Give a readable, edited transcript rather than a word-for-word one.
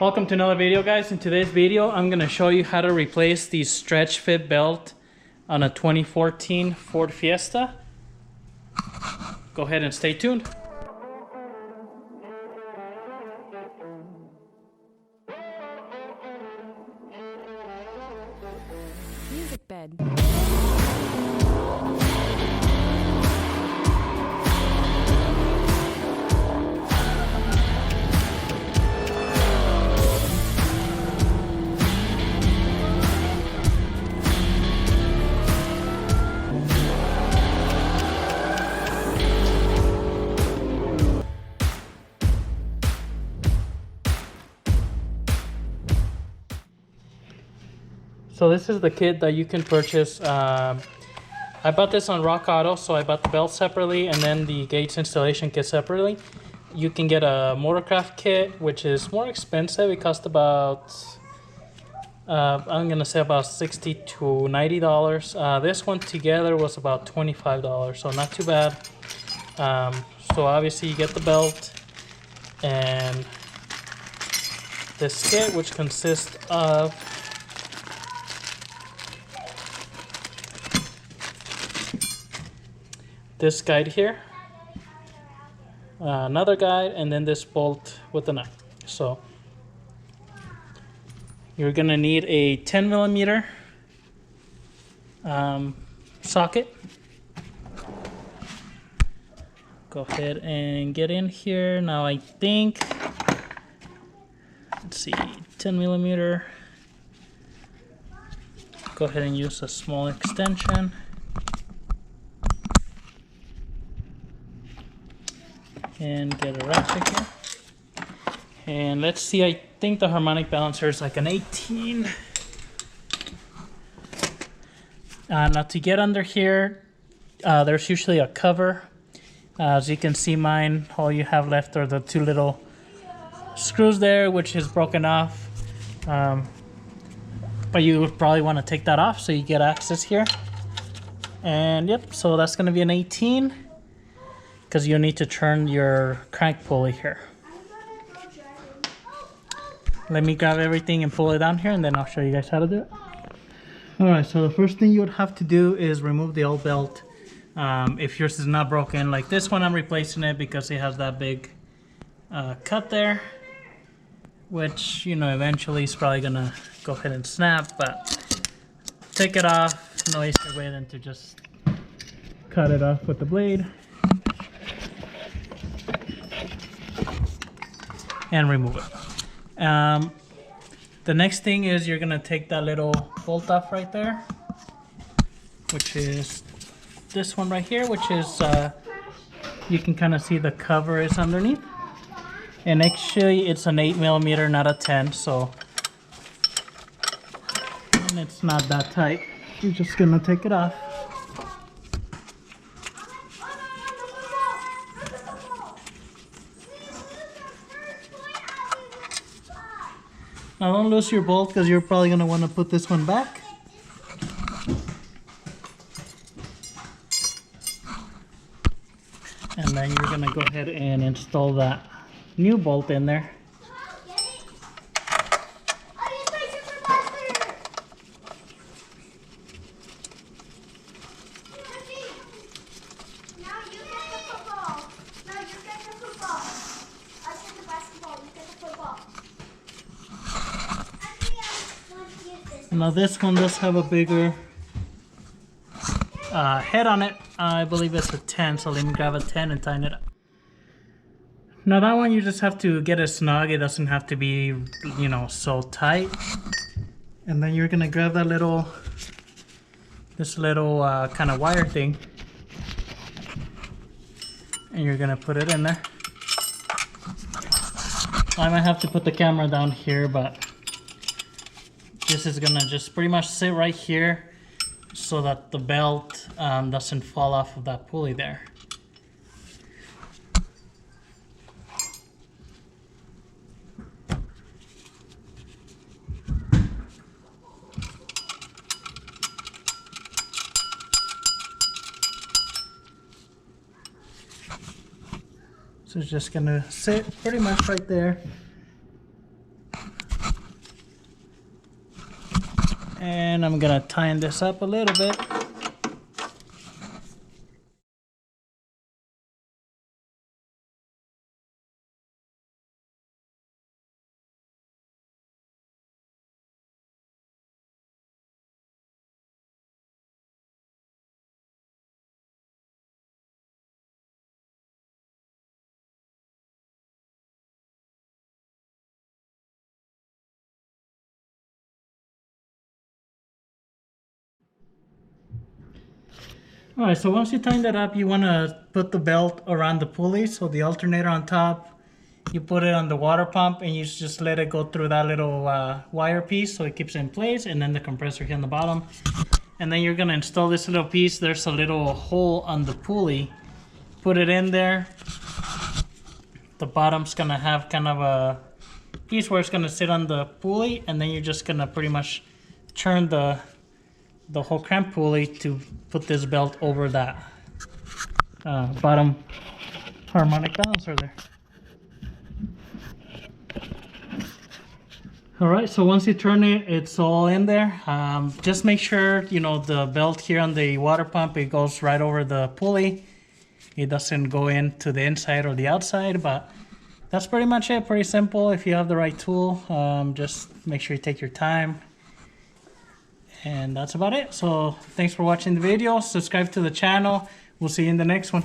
Welcome to another video, guys. In today's video I'm going to show you how to replace the stretch fit belt on a 2014 Ford Fiesta. Go ahead and stay tuned. Music bed. So this is the kit that you can purchase. I bought this on Rock Auto, so I bought the belt separately and then the gauge installation kit separately. You can get a Motorcraft kit, which is more expensive. It cost about, I'm gonna say about $60 to $90. This one together was about $25, so not too bad. So obviously you get the belt and this kit, which consists of this guide here, another guide, and then this bolt with a nut. So you're gonna need a 10 millimeter socket. Go ahead and get in here. Now I think, let's see, 10 millimeter. Go ahead and use a small extension. And get a ratchet here. And let's see, I think the harmonic balancer is like an 18. Now to get under here, there's usually a cover. As you can see, mine, all you have left are the two little screws there, which is broken off. But you would probably want to take that off so you get access here. And yep, so that's going to be an 18. Because you need to turn your crank pulley here. Let me grab everything and pull it down here, and then I'll show you guys how to do it. Alright, so the first thing you would have to do is remove the old belt. If yours is not broken, like this one, I'm replacing it because it has that big cut there, which, you know, eventually is probably gonna go ahead and snap, but take it off. No easier way than to just cut it off with the blade and remove it. The next thing is you're gonna take that little bolt off right there, which is this one right here, which is you can kind of see the cover is underneath, and actually it's an 8 millimeter, not a 10, so and it's not that tight. You're just gonna take it off. Now don't lose your bolt because you're probably going to want to put this one back. And then you're going to go ahead and install that new bolt in there. Now this one does have a bigger head on it. I believe it's a 10, so let me grab a 10 and tighten it up. Now that one you just have to get it snug. It doesn't have to be, you know, so tight. And then you're gonna grab that little, this little kind of wire thing, and you're gonna put it in there. I might have to put the camera down here, but this is gonna just pretty much sit right here so that the belt doesn't fall off of that pulley there. So it's just gonna sit pretty much right there. And I'm gonna tighten this up a little bit. All right, so once you tighten that up, you want to put the belt around the pulley. So the alternator on top, you put it on the water pump and you just let it go through that little wire piece so it keeps it in place, and then the compressor here on the bottom. And then you're going to install this little piece. There's a little hole on the pulley. Put it in there. The bottom's going to have kind of a piece where it's going to sit on the pulley, and then you're just going to pretty much turn the whole crank pulley to put this belt over that bottom harmonic balancer there. All right, so once you turn it, it's all in there. Just make sure, you know, the belt here on the water pump, it goes right over the pulley. It doesn't go into the inside or the outside, but that's pretty much it. Pretty simple if you have the right tool. Just make sure you take your time. And that's about it. So thanks for watching the video. Subscribe to the channel. We'll see you in the next one.